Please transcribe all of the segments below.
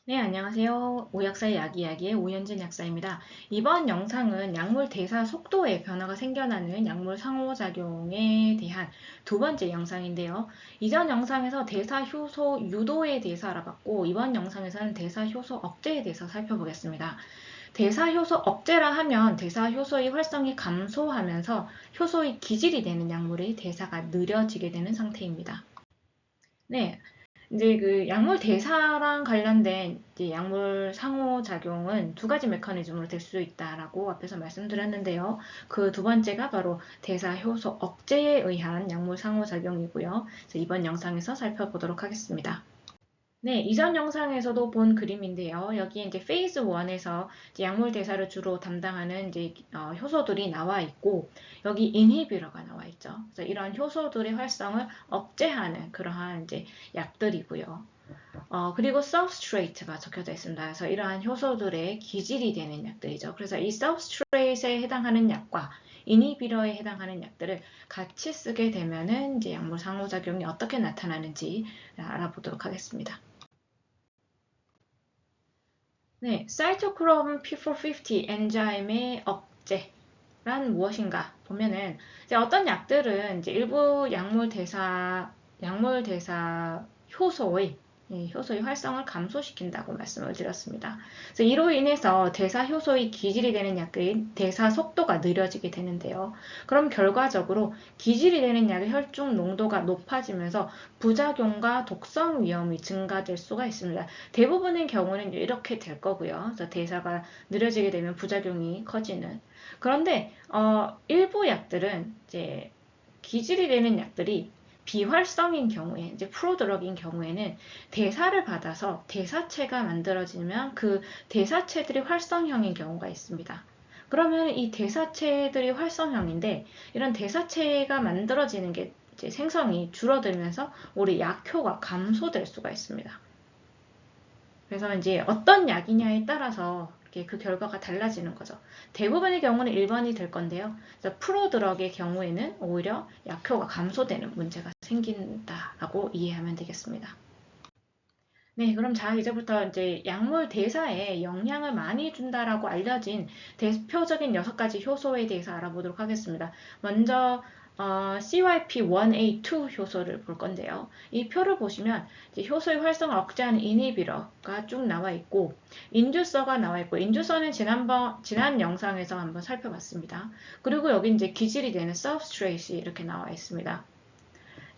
네, 안녕하세요. 오약사의 약이야기의 오현진 약사입니다. 이번 영상은 약물 대사 속도에 변화가 생겨나는 약물 상호작용에 대한 두 번째 영상인데요. 이전 영상에서 대사 효소 유도에 대해서 알아봤고, 이번 영상에서는 대사 효소 억제에 대해서 살펴보겠습니다. 대사 효소 억제라 하면 대사 효소의 활성이 감소하면서 효소의 기질이 되는 약물의 대사가 느려지게 되는 상태입니다. 네, 이제 그 약물 대사랑 관련된 이제 약물 상호작용은 두 가지 메커니즘으로 될 수 있다라고 앞에서 말씀드렸는데요. 그 두 번째가 바로 대사 효소 억제에 의한 약물 상호작용이고요. 그래서 이번 영상에서 살펴보도록 하겠습니다. 네, 이전 영상에서도 본 그림인데요. 여기 이제 페이즈 1에서 약물 대사를 주로 담당하는 이제 효소들이 나와 있고, 여기 인히비러가 나와 있죠. 그래서 이러한 효소들의 활성을 억제하는 그러한 이제 약들이고요. 그리고 substrate가 적혀져 있습니다. 그래서 이러한 효소들의 기질이 되는 약들이죠. 그래서 이 substrate에 해당하는 약과 인히비러에 해당하는 약들을 같이 쓰게 되면은 이제 약물 상호작용이 어떻게 나타나는지 알아보도록 하겠습니다. 네, 사이토크롬 P450 엔자임의 억제란 무엇인가 보면은 이제 어떤 약들은 이제 일부 약물 대사 효소의 효소의 활성을 감소시킨다고 말씀을 드렸습니다. 그래서 이로 인해서 대사 효소의 기질이 되는 약의 대사 속도가 느려지게 되는데요. 그럼 결과적으로 기질이 되는 약의 혈중 농도가 높아지면서 부작용과 독성 위험이 증가될 수가 있습니다. 대부분의 경우는 이렇게 될 거고요. 그래서 대사가 느려지게 되면 부작용이 커지는. 그런데 일부 약들은 이제 기질이 되는 약들이 비활성인 경우에, 이제 프로드럭인 경우에는 대사를 받아서 대사체가 만들어지면 그 대사체들이 활성형인 경우가 있습니다. 그러면 이 대사체들이 활성형인데 이런 대사체가 만들어지는 게 이제 생성이 줄어들면서 우리 약효가 감소될 수가 있습니다. 그래서 이제 어떤 약이냐에 따라서 이렇게 그 결과가 달라지는 거죠. 대부분의 경우는 1번이 될 건데요. 그래서 프로드럭의 경우에는 오히려 약효가 감소되는 문제가 생긴다라고 이해하면 되겠습니다. 네, 그럼 자, 이제부터 이제 약물 대사에 영향을 많이 준다라고 알려진 대표적인 6가지 효소에 대해서 알아보도록 하겠습니다. 먼저 CYP1A2 효소를 볼 건데요. 이 표를 보시면 이제 효소의 활성을 억제하는 이니비러가 쭉 나와 있고 인듀서가 나와 있고 인듀서는 지난 영상에서 한번 살펴봤습니다. 그리고 여기 이제 기질이 되는 substrate이 이렇게 나와 있습니다.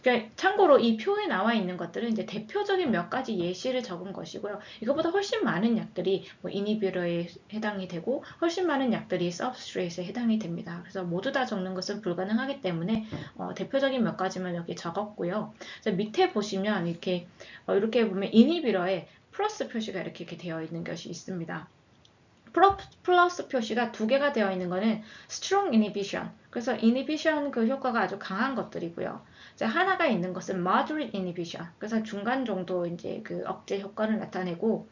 그러니까 참고로 이 표에 나와 있는 것들은 이제 대표적인 몇 가지 예시를 적은 것이고요. 이것보다 훨씬 많은 약들이 뭐 이니비러에 해당이 되고 훨씬 많은 약들이 substrate에 해당이 됩니다. 그래서 모두 다 적는 것은 불가능하기 때문에 대표적인 몇 가지만 여기 적었고요. 밑에 보시면 이렇게 보면 이니비러에 플러스 표시가 이렇게 되어 있는 것이 있습니다. 플러스 표시가 두 개가 되어 있는 것은 strong inhibition. 그래서 inhibition 그 효과가 아주 강한 것들이고요. 이제 하나가 있는 것은 moderate inhibition. 그래서 중간 정도 이제 그 억제 효과를 나타내고,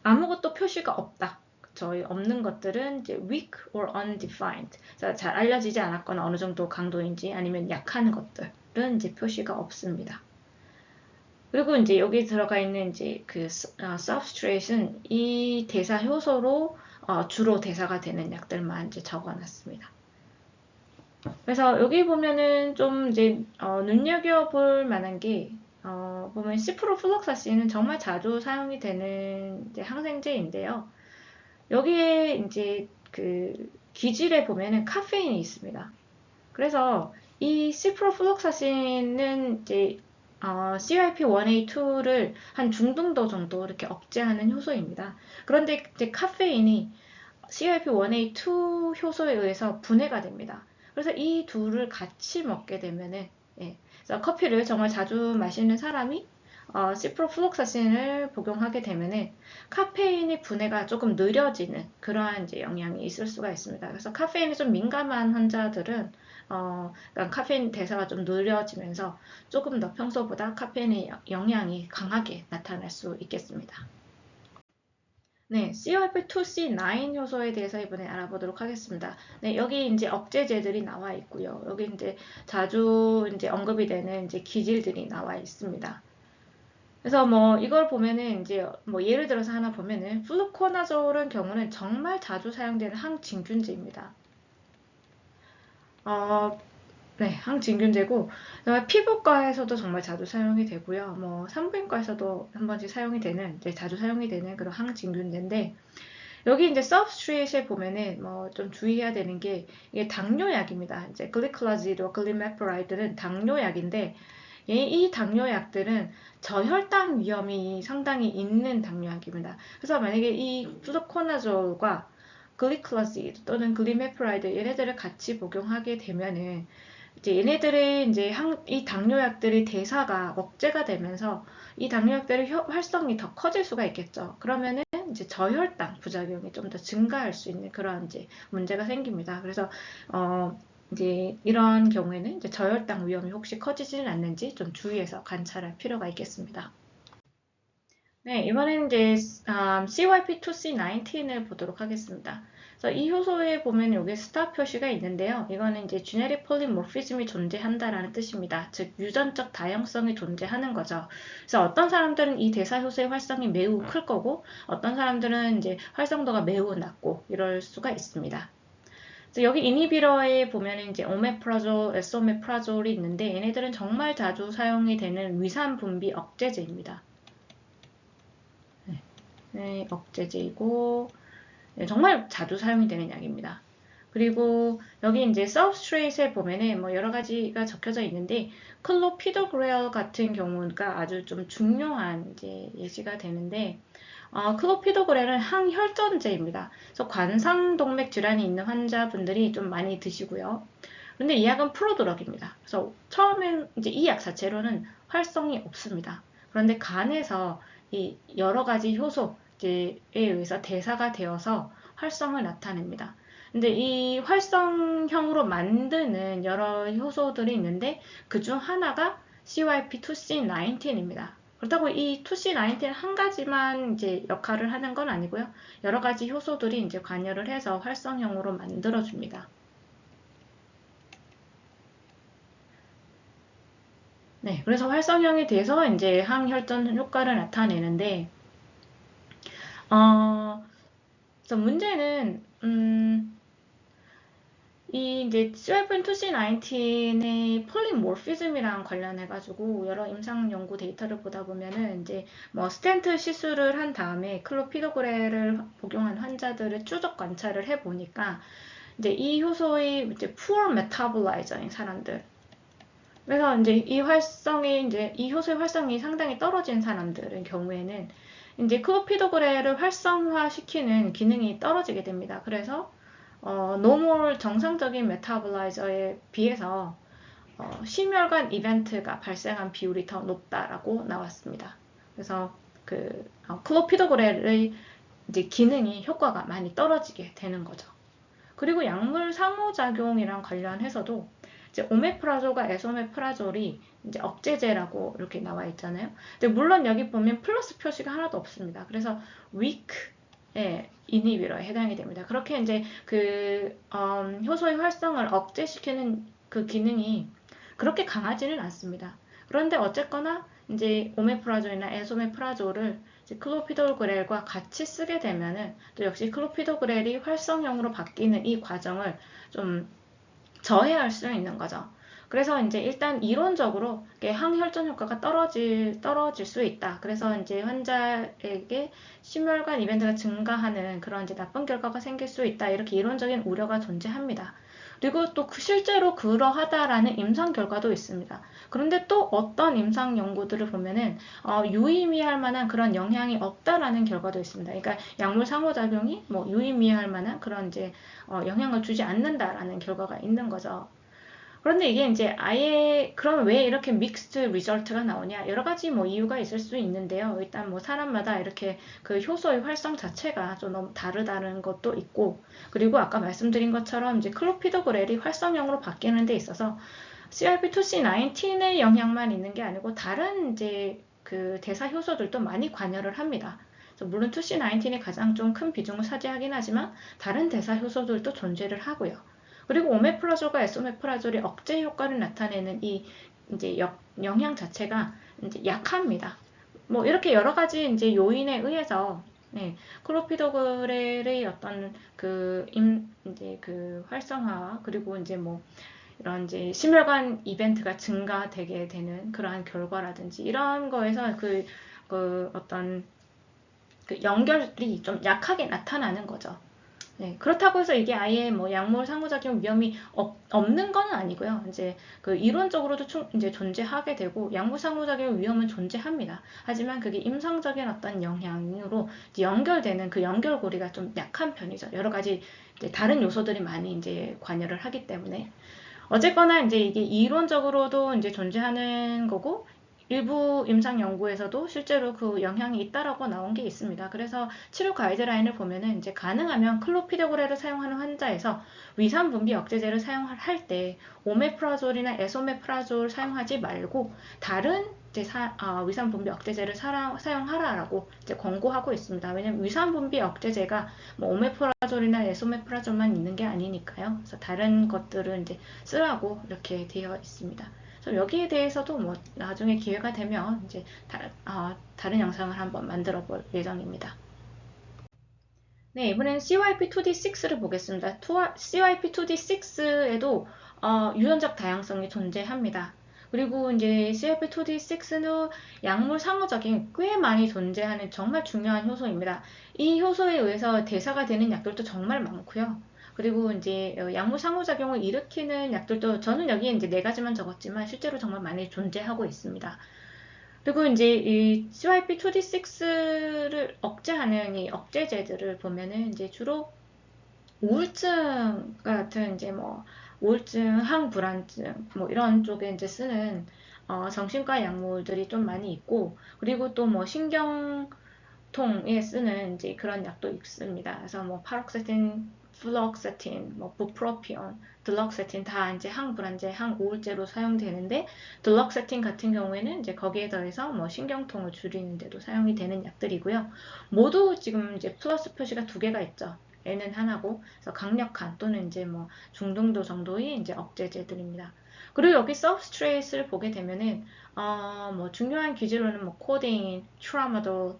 아무것도 표시가 없다. 저희 없는 것들은 이제 weak or undefined. 잘 알려지지 않았거나 어느 정도 강도인지 아니면 약한 것들은 이제 표시가 없습니다. 그리고 이제 여기 들어가 있는 이제 그 substrate은 이 대사 효소로 주로 대사가 되는 약들만 이제 적어놨습니다. 그래서 여기 보면은 좀 이제 눈여겨볼 만한 게 보면 시프로플록사신은 정말 자주 사용이 되는 이제 항생제인데요. 여기에 이제 그 기질에 보면은 카페인이 있습니다. 그래서 이 시프로플록사신은 이제 CYP1A2를 한 중등도 정도 이렇게 억제하는 효소입니다. 그런데 이제 카페인이 CYP1A2 효소에 의해서 분해가 됩니다. 그래서 이 둘을 같이 먹게 되면은, 그래서 커피를 정말 자주 마시는 사람이 시프로플록사신을 복용하게 되면은 카페인의 분해가 조금 느려지는 그러한 이제 영향이 있을 수가 있습니다. 그래서 카페인이 좀 민감한 환자들은 그러니까 카페인 대사가 좀 느려지면서 조금 더 평소보다 카페인의 영향이 강하게 나타날 수 있겠습니다. 네, CYP2C9 효소에 대해서 이번에 알아보도록 하겠습니다. 네, 여기 이제 억제제들이 나와 있고요. 여기 이제 자주 이제 언급이 되는 이제 기질들이 나와 있습니다. 그래서 뭐 이걸 보면은 이제 뭐 예를 들어서 하나 보면은 플루코나졸은 경우는 정말 자주 사용되는 항진균제입니다. 네, 항진균제고 피부과에서도 정말 자주 사용이 되고요. 뭐 산부인과에서도 한 번씩 사용이 되는, 이제 자주 사용이 되는 그런 항진균제인데 여기 이제 서브스트레이트에 보면은 뭐 좀 주의해야 되는 게 이게 당뇨약입니다. 이제 글리클라지드, 글리메프라이드는 당뇨약인데 이 당뇨약들은 저혈당 위험이 상당히 있는 당뇨약입니다. 그래서 만약에 이 플루코나졸과 글리클라지드 또는 글리메프라이드 얘네들을 같이 복용하게 되면은 이제 얘네들의 이제 이 당뇨약들의 대사가 억제가 되면서 이 당뇨약들의 활성이 더 커질 수가 있겠죠. 그러면은 이제 저혈당 부작용이 좀 더 증가할 수 있는 그런 이제 문제가 생깁니다. 그래서 이제 이런 경우에는 이제 저혈당 위험이 혹시 커지지는 않는지 좀 주의해서 관찰할 필요가 있겠습니다. 네, 이번에는 이제 CYP2C19을 보도록 하겠습니다. 그래서 이 효소에 보면 여기 스타 표시가 있는데요. 이거는 이제 genetic polymorphism이 존재한다라는 뜻입니다. 즉 유전적 다양성이 존재하는 거죠. 그래서 어떤 사람들은 이 대사 효소의 활성이 매우 클 거고, 어떤 사람들은 이제 활성도가 매우 낮고 이럴 수가 있습니다. 그래서 여기 이니비러에 보면은 이제 오메프라졸, 에소메프라졸이 있는데 얘네들은 정말 자주 사용이 되는 위산 분비 억제제입니다. 네, 억제제이고 네, 정말 자주 사용이 되는 약입니다. 그리고 여기 이제 서브스트레이트에 보면은 뭐 여러 가지가 적혀져 있는데 클로피도그렐 같은 경우가 아주 좀 중요한 이제 예시가 되는데 클로피도그렐은 항혈전제입니다. 그래서 관상동맥 질환이 있는 환자분들이 좀 많이 드시고요. 그런데 이 약은 프로드럭입니다. 그래서 처음엔 이제 이 약 자체로는 활성이 없습니다. 그런데 간에서 이 여러 가지 효소 에 의해서 대사가 되어서 활성을 나타냅니다. 근데 이 활성형으로 만드는 여러 효소들이 있는데 그중 하나가 CYP2C19입니다. 그렇다고 이 2C19 한 가지만 이제 역할을 하는 건 아니고요. 여러 가지 효소들이 이제 관여를 해서 활성형으로 만들어줍니다. 네, 그래서 활성형이 돼서 이제 항혈전 효과를 나타내는데, 그래서 문제는, 이 이제 CYP2C19의 폴리모피즘이랑 관련해가지고 여러 임상 연구 데이터를 보다 보면은 이제 뭐 스텐트 시술을 한 다음에 클로피도그렐을 복용한 환자들을 추적 관찰을 해보니까 이제 이 효소의 이제 poor metabolize인 사람들, 그래서 이제 이 효소의 활성이 상당히 떨어진 사람들의 경우에는 이제 클로피도그렐을 활성화시키는 기능이 떨어지게 됩니다. 그래서 노멀 정상적인 메타볼라이저에 비해서 심혈관 이벤트가 발생한 비율이 더 높다라고 나왔습니다. 그래서 클로피도그렐의 이제 기능이 효과가 많이 떨어지게 되는 거죠. 그리고 약물 상호작용이랑 관련해서도 이제 오메프라졸과 에소메프라졸이 이제 억제제라고 이렇게 나와 있잖아요. 근데 물론 여기 보면 플러스 표시가 하나도 없습니다. 그래서 weak의 이니비러에 해당이 됩니다. 그렇게 이제 효소의 활성을 억제시키는 그 기능이 그렇게 강하지는 않습니다. 그런데 어쨌거나 이제 오메프라졸이나 에소메프라졸을 클로피도그렐과 같이 쓰게 되면은 또 역시 클로피도그렐이 활성형으로 바뀌는 이 과정을 좀 저해할 수 있는 거죠. 그래서 이제 일단 이론적으로 항혈전 효과가 떨어질 수 있다. 그래서 이제 환자에게 심혈관 이벤트가 증가하는 그런 이제 나쁜 결과가 생길 수 있다. 이렇게 이론적인 우려가 존재합니다. 그리고 또 실제로 그러하다라는 임상 결과도 있습니다. 그런데 또 어떤 임상 연구들을 보면은 유의미할 만한 그런 영향이 없다라는 결과도 있습니다. 그러니까 약물 상호작용이 뭐 유의미할 만한 그런 이제 영향을 주지 않는다라는 결과가 있는 거죠. 그런데 이게 이제 아예 그럼 왜 이렇게 믹스드 리절트가 나오냐? 여러 가지 뭐 이유가 있을 수 있는데요. 일단 뭐 사람마다 이렇게 그 효소의 활성 자체가 좀 너무 다르다는 것도 있고, 그리고 아까 말씀드린 것처럼 이제 클로피도그렐이 활성형으로 바뀌는 데 있어서 CRP2C19의 영향만 있는 게 아니고 다른 이제 그 대사 효소들도 많이 관여를 합니다. 물론 2C19이 가장 좀 큰 비중을 차지하긴 하지만 다른 대사 효소들도 존재를 하고요. 그리고 오메프라졸과 에소메프라졸이 억제 효과를 나타내는 이 이제 영향 자체가 이제 약합니다. 뭐 이렇게 여러 가지 이제 요인에 의해서 네, 클로피도그렐의 어떤 이제 그 활성화 그리고 이제 뭐 이런 이제 심혈관 이벤트가 증가되게 되는 그러한 결과라든지 이런 거에서 그 어떤 그 연결이 좀 약하게 나타나는 거죠. 네, 그렇다고 해서 이게 아예 뭐 약물 상호작용 위험이 없는 건 아니고요. 이제 그 이론적으로도 이제 존재하게 되고 약물 상호작용 위험은 존재합니다. 하지만 그게 임상적인 어떤 영향으로 연결되는 그 연결고리가 좀 약한 편이죠. 여러 가지 이제 다른 요소들이 많이 이제 관여를 하기 때문에. 어쨌거나 이제 이게 이론적으로도 이제 존재하는 거고 일부 임상 연구에서도 실제로 그 영향이 있다라고 나온 게 있습니다. 그래서 치료 가이드라인을 보면은 이제 가능하면 클로피도그렐을 사용하는 환자에서 위산 분비 억제제를 사용할 때 오메프라졸이나 에소메프라졸 사용하지 말고 다른 이제 위산 분비 억제제를 사용하라라고 이제 권고하고 있습니다. 왜냐면 위산 분비 억제제가 뭐 오메프라졸이나 에소메프라졸만 있는 게 아니니까요. 그래서 다른 것들은 이제 쓰라고 이렇게 되어 있습니다. 그래서 여기에 대해서도 뭐 나중에 기회가 되면 이제 다른 영상을 한번 만들어 볼 예정입니다. 네, 이번엔 CYP2D6를 보겠습니다. CYP2D6에도 유전적 다양성이 존재합니다. 그리고 이제 CYP2D6는 약물 상호작용이 꽤 많이 존재하는 정말 중요한 효소입니다. 이 효소에 의해서 대사가 되는 약들도 정말 많고요. 그리고 이제 약물 상호작용을 일으키는 약들도 저는 여기에 이제 4가지만 적었지만 실제로 정말 많이 존재하고 있습니다. 그리고 이제 이 CYP2D6를 억제하는 이 억제제들을 보면은 이제 주로 우울증 같은 이제 뭐 우울증, 항불안증 뭐 이런 쪽에 이제 쓰는 정신과 약물들이 좀 많이 있고 그리고 또 뭐 신경통에 쓰는 이제 그런 약도 있습니다. 그래서 뭐 파록세틴, 플루옥세틴, 뭐 부프로피온, 들럭세틴 다 이제 항불안제, 항우울제로 사용되는데 들럭세틴 같은 경우에는 이제 거기에 더해서 뭐 신경통을 줄이는 데도 사용이 되는 약들이고요. 모두 지금 이제 플러스 표시가 2개가 있죠. N은 하나고, 그래서 강력한 또는 이제 뭐 중등도 정도의 이제 억제제들입니다. 그리고 여기 서브스트레이트를 보게 되면은 뭐 중요한 기질로는 뭐 코데인, 트라마돌,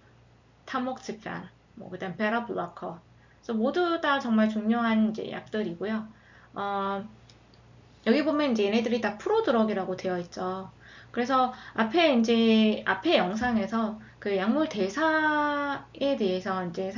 타목시판, 뭐 그다음 베라블로커, 그래서 모두 다 정말 중요한 이제 약들이고요. 어, 여기 보면 이제 얘네들이 다 프로드럭이라고 되어 있죠. 그래서 앞에 영상에서 그 약물 대사에 대해서 이제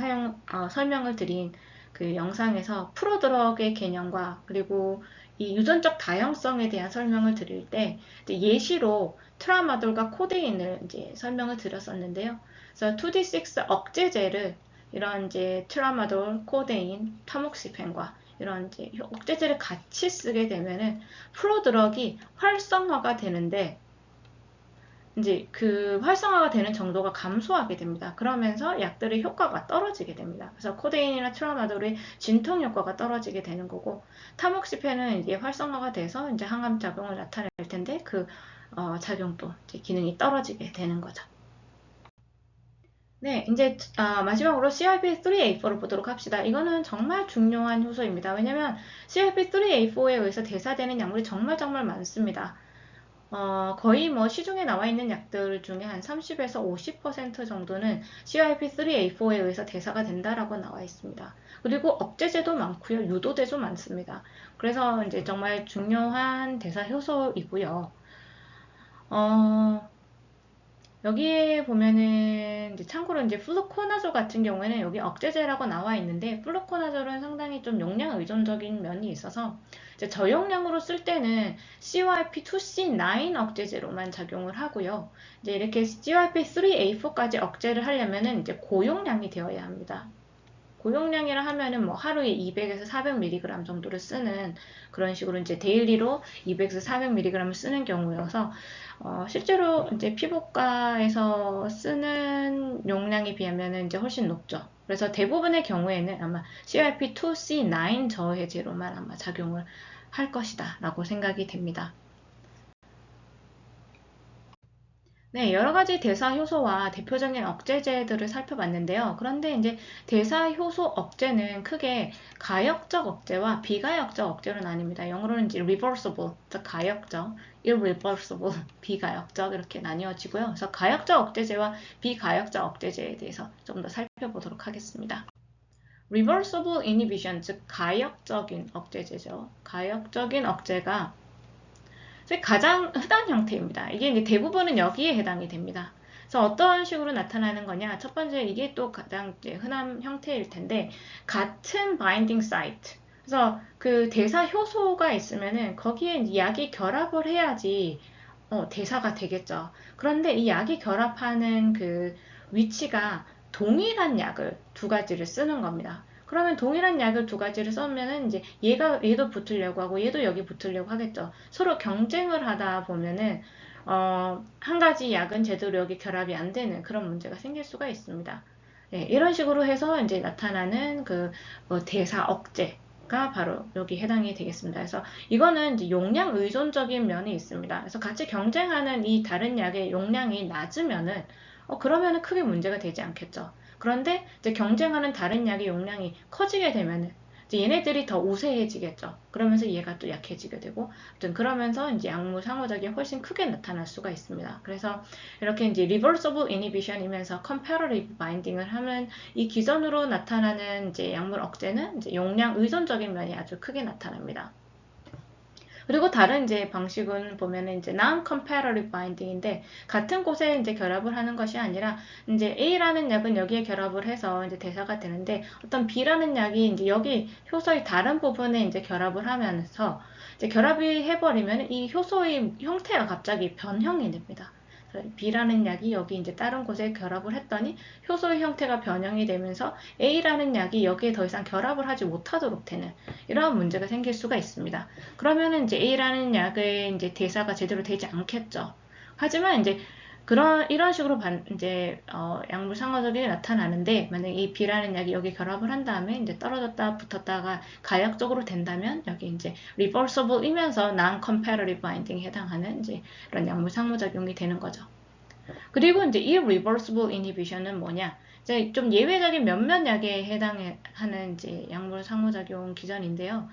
설명을 드린 그 영상에서 프로드럭의 개념과 그리고 이 유전적 다양성에 대한 설명을 드릴 때 이제 예시로 트라마돌과 코데인을 이제 설명을 드렸었는데요. 그래서 2D6 억제제를 이런 이제 트라마돌, 코데인, 타목시펜과 이런 이제 억제제를 같이 쓰게 되면은 프로드럭이 활성화가 되는데 이제 그 활성화가 되는 정도가 감소하게 됩니다. 그러면서 약들의 효과가 떨어지게 됩니다. 그래서 코데인이나 트라마돌의 진통 효과가 떨어지게 되는 거고 타목시펜은 이제 활성화가 돼서 이제 항암 작용을 나타낼 텐데 그 작용도 이제 기능이 떨어지게 되는 거죠. 네, 이제 마지막으로 CRP3A4를 보도록 합시다. 이거는 정말 중요한 효소입니다. 왜냐면 CRP3A4에 의해서 대사되는 약물이 정말 많습니다. 거의 뭐 시중에 나와 있는 약들 중에 한 30에서 50% 정도는 CYP3A4에 의해서 대사가 된다라고 나와 있습니다. 그리고 억제제도 많고요. 유도제도 많습니다. 그래서 이제 정말 중요한 대사 효소이고요. 여기에 보면은 이제 참고로 이제 플루코나졸 같은 경우에는 여기 억제제라고 나와 있는데 플루코나졸은 상당히 좀 용량 의존적인 면이 있어서 이제 저용량으로 쓸 때는 CYP2C9 억제제로만 작용을 하고요. 이제 이렇게 CYP3A4까지 억제를 하려면은 이제 고용량이 되어야 합니다. 고용량이라 하면은 뭐 하루에 200에서 400mg 정도를 쓰는 그런 식으로 이제 데일리로 200에서 400mg을 쓰는 경우여서 실제로 이제 피부과에서 쓰는 용량에 비하면 이제 훨씬 높죠. 그래서 대부분의 경우에는 아마 CRP2C9 저해제로만 아마 작용을 할 것이다 라고 생각이 됩니다. 네, 여러 가지 대사 효소와 대표적인 억제제들을 살펴봤는데요. 그런데 이제 대사 효소 억제는 크게 가역적 억제와 비가역적 억제로 나뉩니다. 영어로는 이제 reversible, 즉 가역적, irreversible, 비가역적 이렇게 나뉘어지고요. 그래서 가역적 억제제와 비가역적 억제제에 대해서 좀 더 살펴보도록 하겠습니다. reversible inhibition, 즉 가역적인 억제제죠. 가역적인 억제가 가장 흔한 형태입니다. 이게 이제 대부분은 여기에 해당이 됩니다. 그래서 어떤 식으로 나타나는 거냐? 첫 번째, 이게 또 가장 이제 흔한 형태일 텐데, 같은 바인딩 사이트. 그래서 그 대사 효소가 있으면은 거기에 이제 약이 결합을 해야지 대사가 되겠죠. 그런데 이 약이 결합하는 그 위치가 동일한 약을 두 가지를 쓰는 겁니다. 그러면 동일한 약을 두 가지를 쓰면은 이제 얘도 붙으려고 하고 얘도 여기 붙으려고 하겠죠. 서로 경쟁을 하다 보면은 한 가지 약은 제대로 여기 결합이 안 되는 그런 문제가 생길 수가 있습니다. 네, 이런 식으로 해서 이제 나타나는 그 대사 억제가 바로 여기 해당이 되겠습니다. 그래서 이거는 이제 용량 의존적인 면이 있습니다. 그래서 같이 경쟁하는 이 다른 약의 용량이 낮으면은 그러면은 크게 문제가 되지 않겠죠. 그런데 이제 경쟁하는 다른 약의 용량이 커지게 되면은 이제 얘네들이 더 우세해지겠죠. 그러면서 얘가 또 약해지게 되고, 아무튼 그러면서 이제 약물 상호작용이 훨씬 크게 나타날 수가 있습니다. 그래서 이렇게 이제 reversible inhibition이면서 comparative binding을 하면 이 기전으로 나타나는 이제 약물 억제는 이제 용량 의존적인 면이 아주 크게 나타납니다. 그리고 다른 이제 방식은 보면은 이제 non-comparative binding인데 같은 곳에 이제 결합을 하는 것이 아니라 이제 A라는 약은 여기에 결합을 해서 이제 대사가 되는데 어떤 B라는 약이 이제 여기 효소의 다른 부분에 이제 결합을 하면서 이제 결합이 해버리면 이 효소의 형태가 갑자기 변형이 됩니다. B라는 약이 여기 이제 다른 곳에 결합을 했더니 효소의 형태가 변형이 되면서 A라는 약이 여기에 더 이상 결합을 하지 못하도록 되는 이러한 문제가 생길 수가 있습니다. 그러면은 이제 A라는 약의 이제 대사가 제대로 되지 않겠죠. 하지만 이제 이런 식으로 이제 약물 상호작용이 나타나는데 만약 이 B라는 약이 여기 결합을 한 다음에 이제 떨어졌다 붙었다가 가역적으로 된다면 여기 이제 reversible이면서 non-comparative binding에 해당하는 이제 이런 약물 상호작용이 되는 거죠. 그리고 이제 irreversible inhibition은 뭐냐? 이제 좀 예외적인 몇몇 약에 해당하는 이제 약물 상호작용 기전인데요.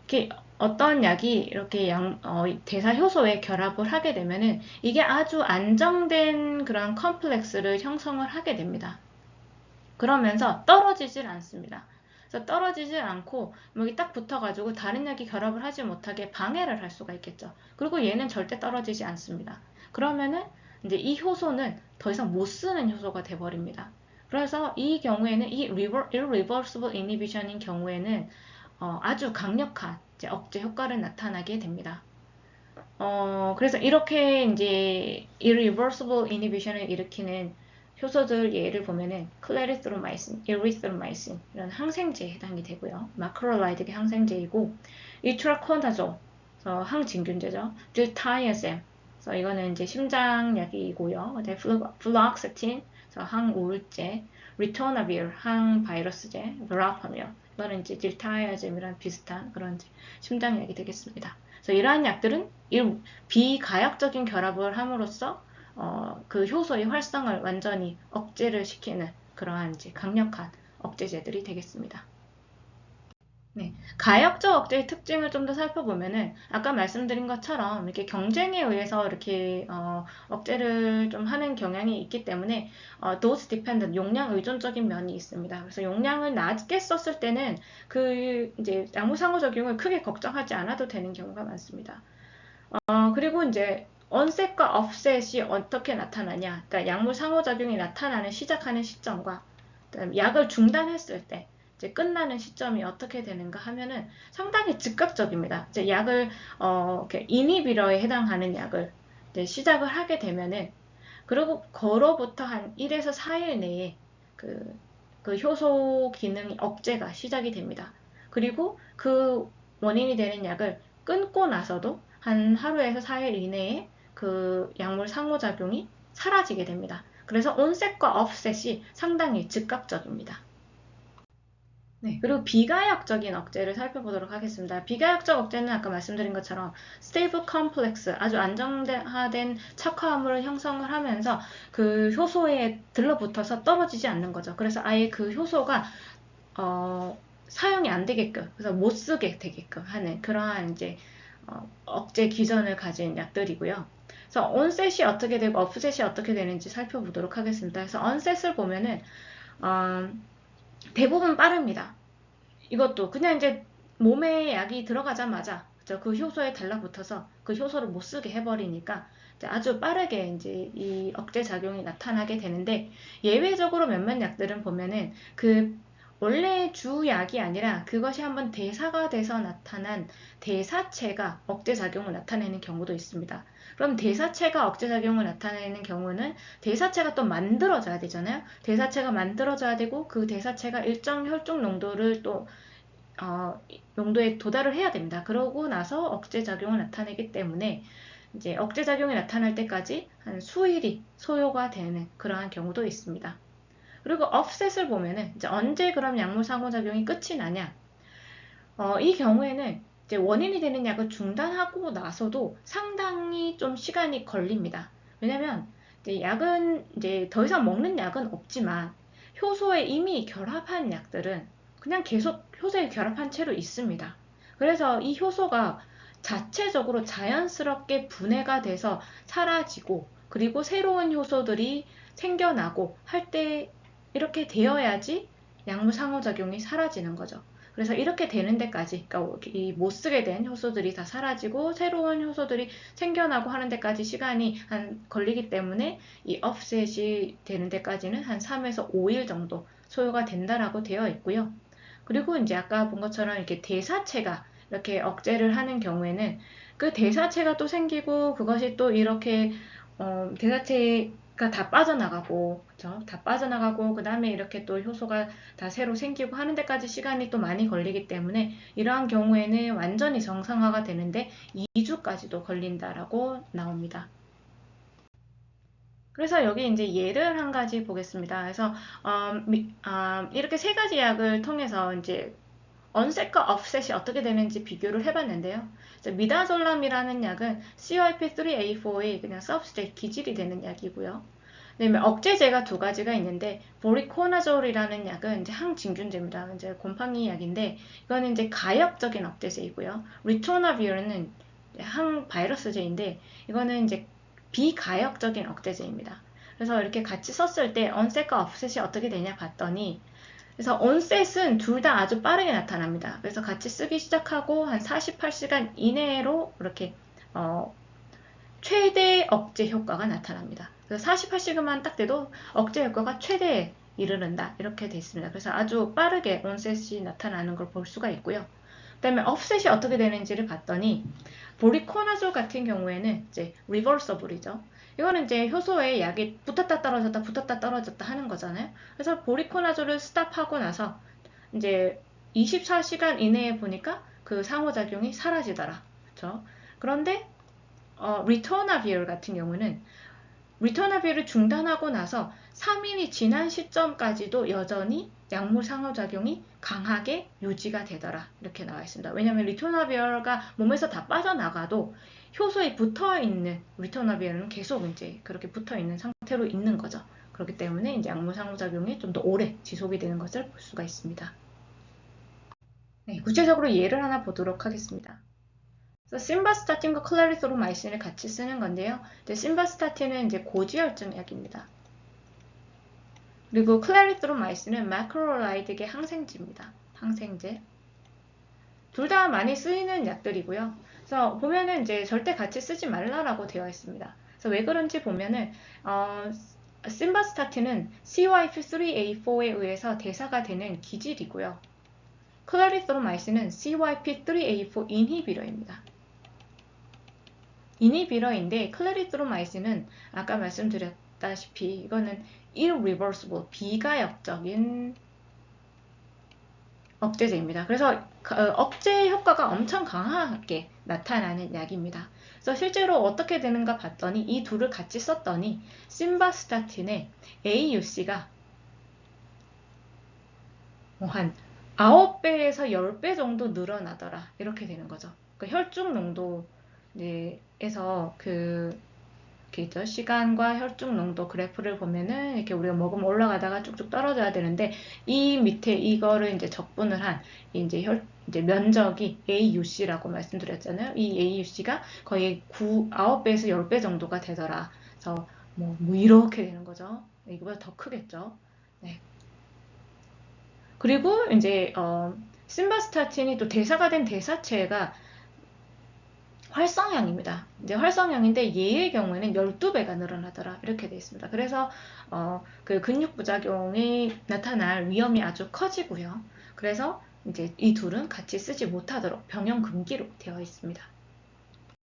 이렇게 어떤 약이 이렇게 대사 효소에 결합을 하게 되면은 이게 아주 안정된 그런 컴플렉스를 형성을 하게 됩니다. 그러면서 떨어지질 않습니다. 그래서 떨어지질 않고 여기 딱 붙어가지고 다른 약이 결합을 하지 못하게 방해를 할 수가 있겠죠. 그리고 얘는 절대 떨어지지 않습니다. 그러면은 이제 이 효소는 더 이상 못 쓰는 효소가 돼버립니다. 그래서 이 경우에는 이 irreversible inhibition인 경우에는 아주 강력한 이제 억제 효과를 나타나게 됩니다. 그래서 이렇게 이제 irreversible inhibition을 일으키는 효소들 예를 보면은 클레리스로마이신, 이리스로마이신 이런 항생제에 해당이 되고요. 마크롤라이드계 항생제이고 이트라코나졸, 항진균제죠. 질타이아셈, 그래서 이거는 이제 심장약이고요. 플루옥세틴, 항우울제, 리토나빌, 항바이러스제, 브라파밀, 이거는 이제 질타이아셈이랑 비슷한 그런 심장약이 되겠습니다. 그래서 이러한 약들은 비가역적인 결합을 함으로써 그 효소의 활성을 완전히 억제를 시키는 그러한 이제 강력한 억제제들이 되겠습니다. 네, 가역적 억제의 특징을 좀 더 살펴보면은 아까 말씀드린 것처럼 이렇게 경쟁에 의해서 이렇게 억제를 좀 하는 경향이 있기 때문에 dose dependent 용량 의존적인 면이 있습니다. 그래서 용량을 낮게 썼을 때는 그 이제 약물 상호작용을 크게 걱정하지 않아도 되는 경우가 많습니다. 그리고 이제 onset과 offset이 어떻게 나타나냐? 그러니까 약물 상호작용이 나타나는 시작하는 시점과 그다음에 약을 중단했을 때 이제 끝나는 시점이 어떻게 되는가 하면은 상당히 즉각적입니다. 이제 약을 이렇게 이니비러에 해당하는 약을 이제 시작을 하게 되면은 그리고 그로부터 한 1에서 4일 내에 그 효소 기능 억제가 시작이 됩니다. 그리고 그 원인이 되는 약을 끊고 나서도 한 하루에서 4일 이내에 그 약물 상호작용이 사라지게 됩니다. 그래서 온셋과 offset이 상당히 즉각적입니다. 네, 그리고 비가역적인 억제를 살펴보도록 하겠습니다. 비가역적 억제는 아까 말씀드린 것처럼 stable complex, 아주 안정화된 착화함을 형성을 하면서 그 효소에 들러붙어서 떨어지지 않는 거죠. 그래서 아예 그 효소가 사용이 안 되게끔, 그래서 못 쓰게 되게끔 하는 그러한 이제 억제 기전을 가진 약들이고요. 그래서 온셋이 어떻게 되고 업셋이 어떻게 되는지 살펴보도록 하겠습니다. 그래서 온셋을 보면은 대부분 빠릅니다. 이것도 그냥 이제 몸에 약이 들어가자마자 그 효소에 달라붙어서 그 효소를 못 쓰게 해버리니까 아주 빠르게 이제 이 억제 작용이 나타나게 되는데, 예외적으로 몇몇 약들은 보면은 그 원래 주약이 아니라 그것이 한번 대사가 돼서 나타난 대사체가 억제 작용을 나타내는 경우도 있습니다. 그럼 대사체가 억제 작용을 나타내는 경우는 대사체가 또 만들어져야 되잖아요. 대사체가 만들어져야 되고 그 대사체가 일정 혈중 농도를 또 농도에 도달을 해야 됩니다. 그러고 나서 억제작용을 나타내기 때문에 이제 억제작용이 나타날 때까지 한 수일이 소요가 되는 그러한 경우도 있습니다. 그리고 offset을 보면은 이제 언제 그럼 약물 상호작용이 끝이 나냐? 이 경우에는 이제 원인이 되는 약을 중단하고 나서도 상당히 좀 시간이 걸립니다. 왜냐면 이제 약은 이제 더 이상 먹는 약은 없지만 효소에 이미 결합한 약들은 그냥 계속 효소에 결합한 채로 있습니다. 그래서 이 효소가 자체적으로 자연스럽게 분해가 돼서 사라지고, 그리고 새로운 효소들이 생겨나고 할 때 이렇게 되어야지 약물 상호작용이 사라지는 거죠. 그래서 이렇게 되는 데까지, 그러니까 이 못 쓰게 된 효소들이 다 사라지고 새로운 효소들이 생겨나고 하는 데까지 시간이 한 걸리기 때문에 이 offset이 되는 데까지는 한 3에서 5일 정도 소요가 된다라고 되어 있고요. 그리고 이제 아까 본 것처럼 이렇게 대사체가 이렇게 억제를 하는 경우에는 그 대사체가 또 생기고, 그것이 또 이렇게 대사체가 다 빠져나가고, 그쵸? 다 빠져나가고, 그 다음에 이렇게 또 효소가 다 새로 생기고 하는 데까지 시간이 또 많이 걸리기 때문에 이러한 경우에는 완전히 정상화가 되는데 2주까지도 걸린다라고 나옵니다. 그래서 여기 이제 예를 한 가지 보겠습니다. 그래서 이렇게 세 가지 약을 통해서 이제 언셋과 업셋이 어떻게 되는지 비교를 해봤는데요. 미다졸람이라는 약은 CYP3A4의 그냥 서브스트레이트 기질이 되는 약이고요. 그다음에 억제제가 두 가지가 있는데, 보리코나졸이라는 약은 이제 항진균제입니다. 이제 곰팡이 약인데 이거는 이제 가역적인 억제제이고요. 리토나비르는 항바이러스제인데 이거는 이제 비가역적인 억제제입니다. 그래서 이렇게 같이 썼을 때 언셋과 업셋이 어떻게 되냐 봤더니, 그래서 onset은 둘 다 아주 빠르게 나타납니다. 그래서 같이 쓰기 시작하고 한 48시간 이내로 이렇게 최대 억제 효과가 나타납니다. 그래서 48시간만 딱 돼도 억제 효과가 최대에 이르른다, 이렇게 돼 있습니다. 그래서 아주 빠르게 onset이 나타나는 걸 볼 수가 있고요. 그 다음에 offset이 어떻게 되는지를 봤더니, 보리코나졸 같은 경우에는 이제 리버서블이죠. 이거는 이제 효소에 약이 붙었다 떨어졌다 붙었다 떨어졌다 하는 거잖아요. 그래서 보리코나졸을 스탑하고 나서 이제 24시간 이내에 보니까 그 상호작용이 사라지더라. 그렇죠? 그런데 리토나비올 같은 경우는 리토나비올을 중단하고 나서 3일이 지난 시점까지도 여전히 약물 상호작용이 강하게 유지가 되더라, 이렇게 나와 있습니다. 왜냐하면 리토나비올가 몸에서 다 빠져나가도 효소에 붙어있는 리토나비올은 계속 이제 그렇게 붙어있는 상태로 있는 거죠. 그렇기 때문에 이제 약물 상호작용이 좀 더 오래 지속이 되는 것을 볼 수가 있습니다. 네, 구체적으로 예를 하나 보도록 하겠습니다. 그래서 심바스타틴과 클라리토로마이신을 같이 쓰는 건데요. 이제 심바스타틴은 이제 고지혈증 약입니다. 그리고 클라리토로마이신은 마크로라이드계 항생제입니다. 항생제. 둘 다 많이 쓰이는 약들이고요. 그래서 보면은 이제 절대 같이 쓰지 말라라고 되어 있습니다. 그래서 왜 그런지 보면은 심바스타틴은 CYP3A4에 의해서 대사가 되는 기질이고요. 클라리토로마이신은 CYP3A4 인히비러입니다. 이니비러인데 클래리토로마이신은 아까 말씀드렸다시피 이거는 irreversible, 비가역적인 억제제입니다. 그래서 억제 효과가 엄청 강하게 나타나는 약입니다. 그래서 실제로 어떻게 되는가 봤더니 이 둘을 같이 썼더니 심바스타틴의 AUC가 한 9배에서 10배 정도 늘어나더라. 이렇게 되는 거죠. 그 혈중 농도에서 이렇게 있죠. 시간과 혈중 농도 그래프를 보면은 이렇게 우리가 먹으면 올라가다가 쭉쭉 떨어져야 되는데 이 밑에 이거를 이제 적분을 한 이제 이제 면적이 AUC라고 말씀드렸잖아요. 이 AUC가 거의 9배에서 10배 정도가 되더라. 그래서 뭐 이렇게 되는 거죠. 이거보다 더 크겠죠. 네. 그리고 이제 심바스타틴이 또 대사가 된 대사체가 활성형입니다. 이제 활성형인데 얘의 경우에는 12배가 늘어나더라. 이렇게 되어 있습니다. 그래서 그 근육 부작용이 나타날 위험이 아주 커지고요. 그래서 이제 이 둘은 같이 쓰지 못하도록 병용 금기로 되어 있습니다.